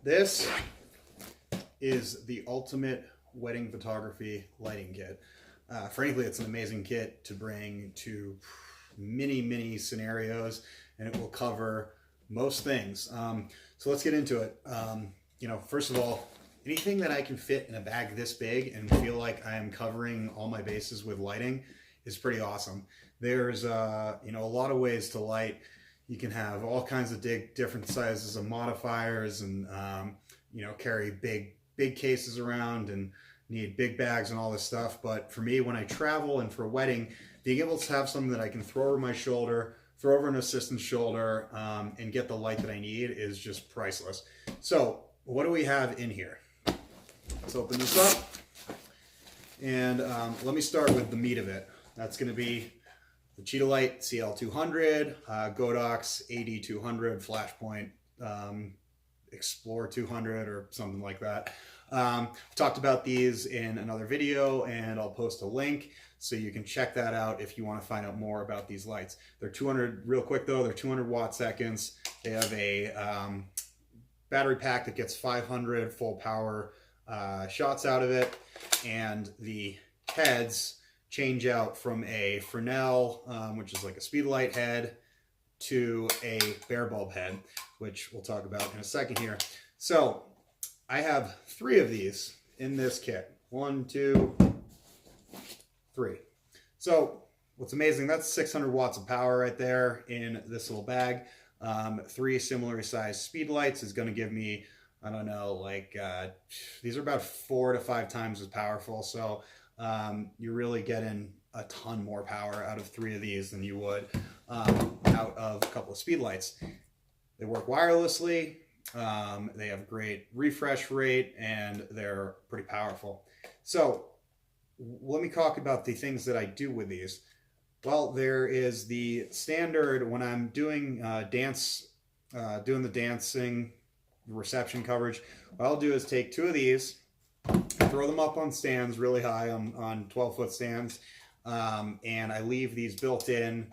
This is the ultimate wedding photography lighting kit. Frankly, it's an amazing kit to bring to many scenarios, and it will cover most things. So let's get into it. First of all, anything that I can fit in a bag this big and feel like I am covering all my bases with lighting is pretty awesome. There's a lot of ways to light. You can have all kinds of different sizes of modifiers, and carry big cases around and need big bags and all this stuff. But for me, when I travel and for a wedding, being able to have something that I can throw over my shoulder, throw over an assistant's shoulder, and get the light that I need is just priceless. So what do we have in here? Let's open this up, and let me start with the meat of it. That's going to be the Cheetah CL200, Godox Ad200, Flashpoint, Explore 200 or something like that. I've talked about these in another video, and I'll post a link so you can check that out if you want to find out more about these lights. They're 200, real quick though, they're 200 watt seconds. They have a battery pack that gets 500 full power shots out of it, and the heads change out from a Fresnel, which is like a speed light head, to a bare bulb head, which we'll talk about in a second here. So I have 3 of these in this kit. 1, 2, 3. So what's amazing, that's 600 watts of power right there in this little bag. 3 similarly sized speed lights is going to give me, I don't know, these are about 4 to 5 times as powerful. So you're really getting a ton more power out of 3 of these than you would out of a couple of speed lights. They work wirelessly. They have great refresh rate, and they're pretty powerful. So let me talk about the things that I do with these. Well, there is the standard when I'm doing doing the dancing reception coverage. What I'll do is take 2 of these, throw them up on stands really high on 12-foot stands, and I leave these built-in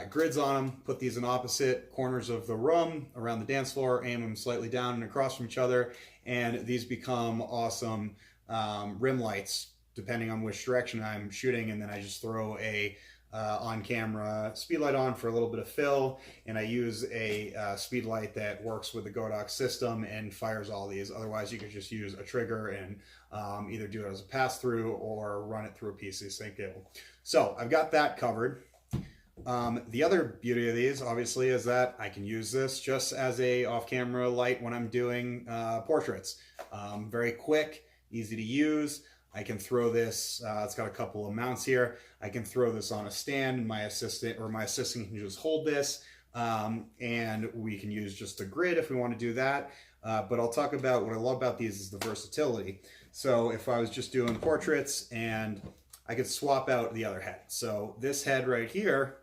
grids on them, put these in opposite corners of the room around the dance floor, aim them slightly down and across from each other, and these become awesome rim lights depending on which direction I'm shooting. And then I just throw a on-camera speed light on for a little bit of fill, and I use a speed light that works with the Godox system and fires all these. Otherwise, you could just use a trigger and either do it as a pass-through or run it through a PC sync cable. So I've got that covered. The other beauty of these, obviously, is that I can use this just as a off-camera light when I'm doing portraits. Very quick, easy to use. I can throw this, it's got a couple of mounts here. I can throw this on a stand, and my assistant can just hold this, and we can use just a grid if we want to do that. But I'll talk about what I love about these is the versatility. So if I was just doing portraits, and I could swap out the other head. So this head right here,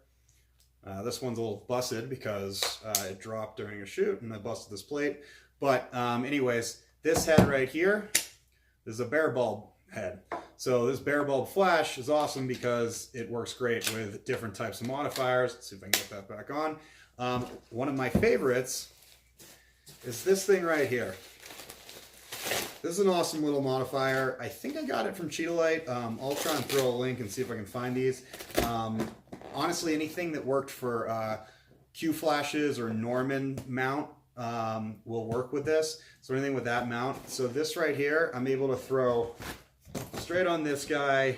this one's a little busted because it dropped during a shoot and I busted this plate. But anyways, this head right here is a bare bulb head. So this bare bulb flash is awesome because it works great with different types of modifiers. Let's see if I can get that back on. One of my favorites is this thing right here. This is an awesome little modifier. I think I got it from Cheetah Light. I'll try and throw a link and see if I can find these. Honestly, anything that worked for Q flashes or Norman mount will work with this. So anything with that mount. So this right here, I'm able to throw straight on this guy,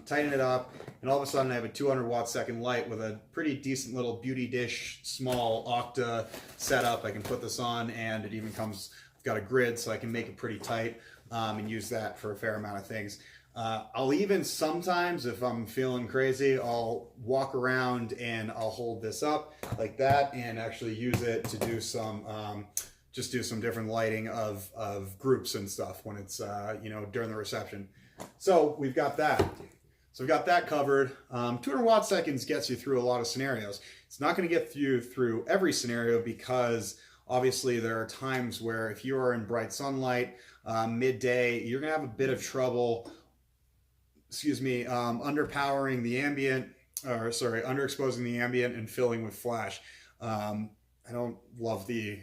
tighten it up, and all of a sudden I have a 200 watt second light with a pretty decent little beauty dish, small octa setup. I can put this on, and it even comes, I've got a grid so I can make it pretty tight and use that for a fair amount of things. I'll even sometimes, if I'm feeling crazy, I'll walk around and I'll hold this up like that and actually use it to do some just do some different lighting of groups and stuff when it's during the reception. So we've got that. So we've got that covered. 200 watt seconds gets you through a lot of scenarios. It's not going to get you through every scenario because obviously there are times where if you are in bright sunlight midday, you're going to have a bit of trouble underpowering the ambient, underexposing the ambient and filling with flash. I don't love the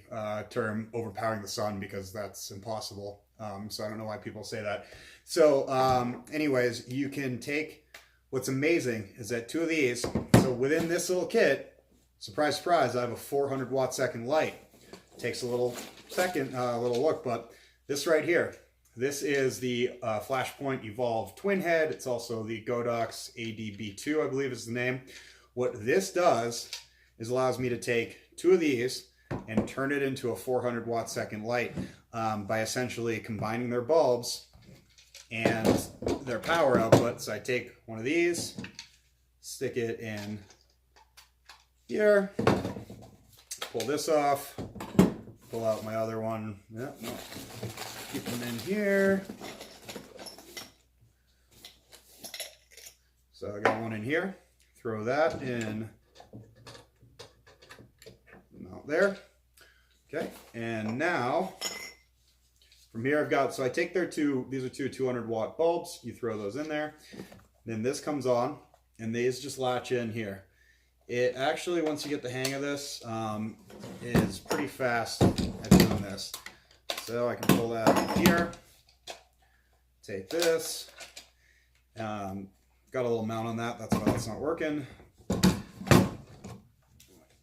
term overpowering the sun because that's impossible. So I don't know why people say that. So anyways, you can take, what's amazing is that 2 of these, so within this little kit, surprise, surprise, I have a 400 watt second light. Takes a little second, little look, but this right here, this is the Flashpoint Evolve Twin Head. It's also the Godox Ad-b2, I believe is the name. What this does is allows me to take 2 of these and turn it into a 400 watt second light by essentially combining their bulbs and their power output. So I take one of these, stick it in here, pull this off, pull out my other one. Yep, no. Keep them in here. So I got one in here. Throw that in. Out there. Okay, and now from here I've got, so I take their these are 2 200 watt bulbs. You throw those in there. Then this comes on, and these just latch in here. It actually, once you get the hang of this, is pretty fast at doing this. So I can pull that out here, take this, got a little mount on that, that's why that's not working. Do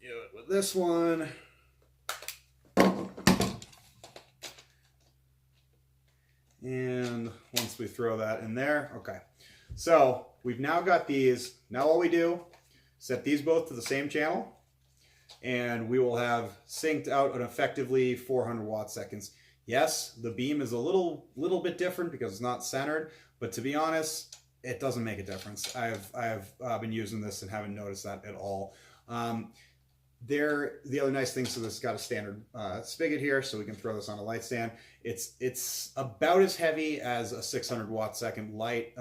it with this one. And once we throw that in there, okay. So we've now got these. Now all we do, set these both to the same channel, and we will have synced out an effectively 400 watt seconds. Yes, the beam is a little bit different because it's not centered, but to be honest, it doesn't make a difference. I've been using this and haven't noticed that at all. The other nice thing, so this has got a standard spigot here, so we can throw this on a light stand. It's about as heavy as a 600 watt second light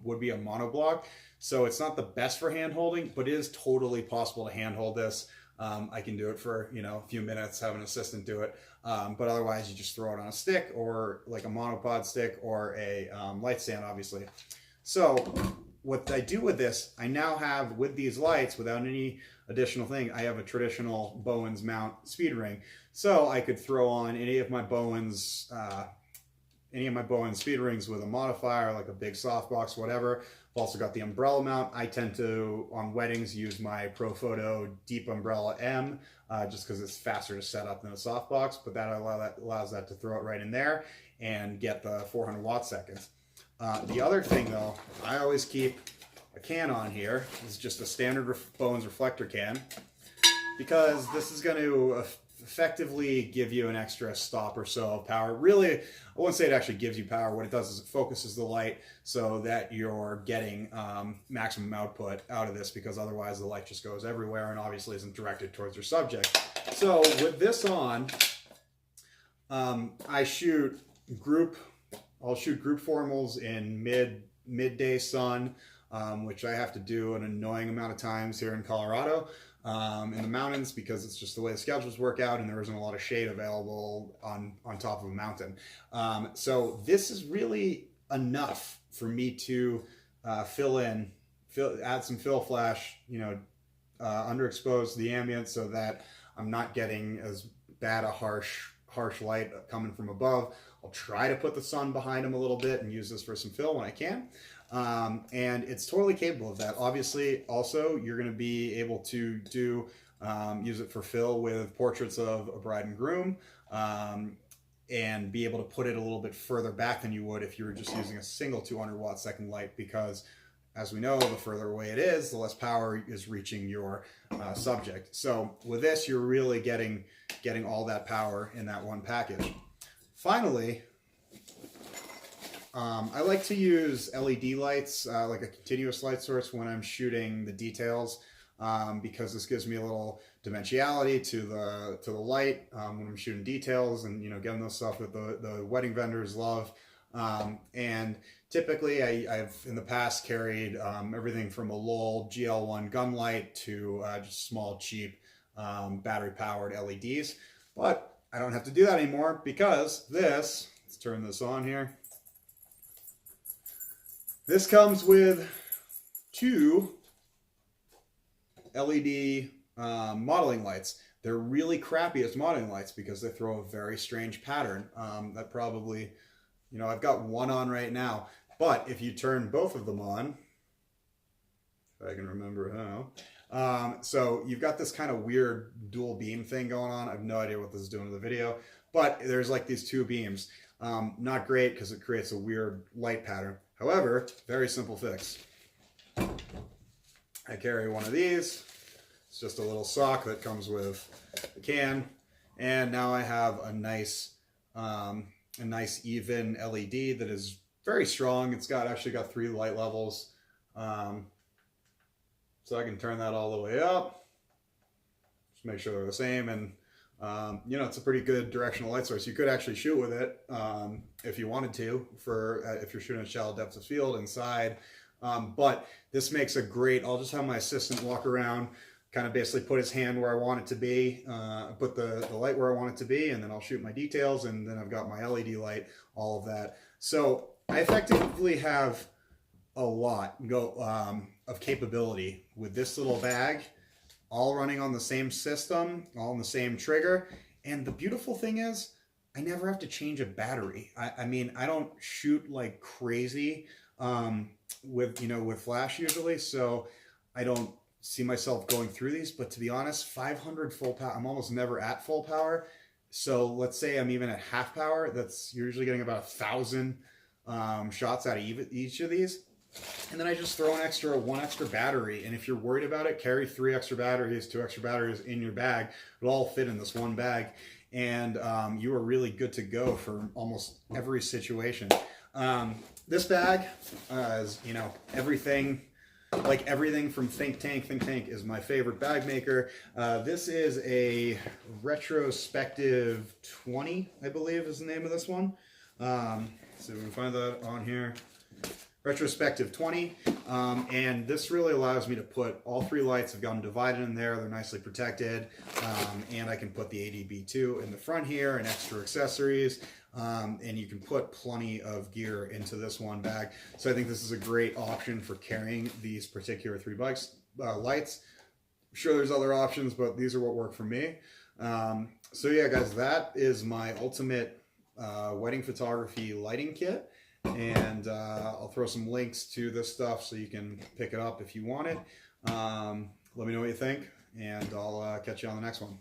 would be a monoblock. So it's not the best for hand holding, but it is totally possible to hand hold this. I can do it for, a few minutes, have an assistant do it. But otherwise you just throw it on a stick, or like a monopod stick, or a light stand, obviously. So what I do with this, I now have, with these lights, without any additional thing, I have a traditional Bowens mount speed ring. So I could throw on any of my Bowens speed rings with a modifier, like a big softbox, whatever. I've also got the umbrella mount. I tend to, on weddings, use my Profoto Deep Umbrella M, just because it's faster to set up than a softbox, but that allows that to throw it right in there and get the 400 watt seconds. The other thing though, I always keep a can on here. It's just a standard Bowens reflector can, because this is going to effectively give you an extra stop or so of power. Really, I wouldn't say it actually gives you power. What it does is it focuses the light so that you're getting maximum output out of this, because otherwise the light just goes everywhere and obviously isn't directed towards your subject. So with this on, I'll shoot group formals in midday sun, which I have to do an annoying amount of times here in Colorado. In the mountains, because it's just the way the schedules work out and there isn't a lot of shade available on top of a mountain. So this is really enough for me to add some fill flash, underexpose the ambient so that I'm not getting as bad a harsh light coming from above. I'll try to put the sun behind them a little bit and use this for some fill when I can. And it's totally capable of that. Obviously, also, you're going to be able to use it for fill with portraits of a bride and groom, and be able to put it a little bit further back than you would if you were just using a single 200 watt second light, because as we know, the further away it is, the less power is reaching your subject. So with this, you're really getting all that power in that one package. Finally, I like to use LED lights, like a continuous light source, when I'm shooting the details, because this gives me a little dimensionality to the light when I'm shooting details, and getting those stuff that the wedding vendors love. And typically, I've in the past carried everything from a Lowell GL1 gun light to just small, cheap battery-powered LEDs, but I don't have to do that anymore, because this. Let's turn this on here. This comes with 2 LED modeling lights. They're really crappy as modeling lights because they throw a very strange pattern. That probably, you know, I've got one on right now, but if you turn both of them on, if I can remember how, so you've got this kind of weird dual beam thing going on. I have no idea what this is doing to the video, but there's like these two beams. Not great because it creates a weird light pattern. However, very simple fix. I carry one of these. It's just a little sock that comes with the can, and now I have a nice even LED that is very strong. It's actually got 3 light levels, so I can turn that all the way up. Just make sure they're the same, and you know, it's a pretty good directional light source. You could actually shoot with it if you wanted to, for if you're shooting at shallow depths of field inside. But this makes a great, I'll just have my assistant walk around, kind of basically put his hand where I want it to be, put the light where I want it to be, and then I'll shoot my details, and then I've got my LED light, all of that. So I effectively have a lot of capability with this little bag, all running on the same system, all on the same trigger. And the beautiful thing is, I never have to change a battery. I mean, I don't shoot like crazy with flash usually, so I don't see myself going through these. But to be honest, 500 full power, I'm almost never at full power. So let's say I'm even at half power, that's usually getting about 1,000 shots out of each of these. And then I just throw one extra battery. And if you're worried about it, carry 3 extra batteries, 2 extra batteries in your bag. It'll all fit in this one bag. And you are really good to go for almost every situation. This bag is, you know, everything from Think Tank. Think Tank is my favorite bag maker. This is a Retrospective 20, I believe is the name of this one. So we can find that on here. Retrospective 20, and this really allows me to put all 3 lights. Have got them divided in there, they're nicely protected, and I can put the Ad-b2 in the front here and extra accessories, and you can put plenty of gear into this one bag. So I think this is a great option for carrying these particular 3 lights. I'm sure there's other options, but these are what work for me. So yeah, guys, that is my ultimate wedding photography lighting kit. And I'll throw some links to this stuff so you can pick it up if you want it. Let me know what you think, and I'll catch you on the next one.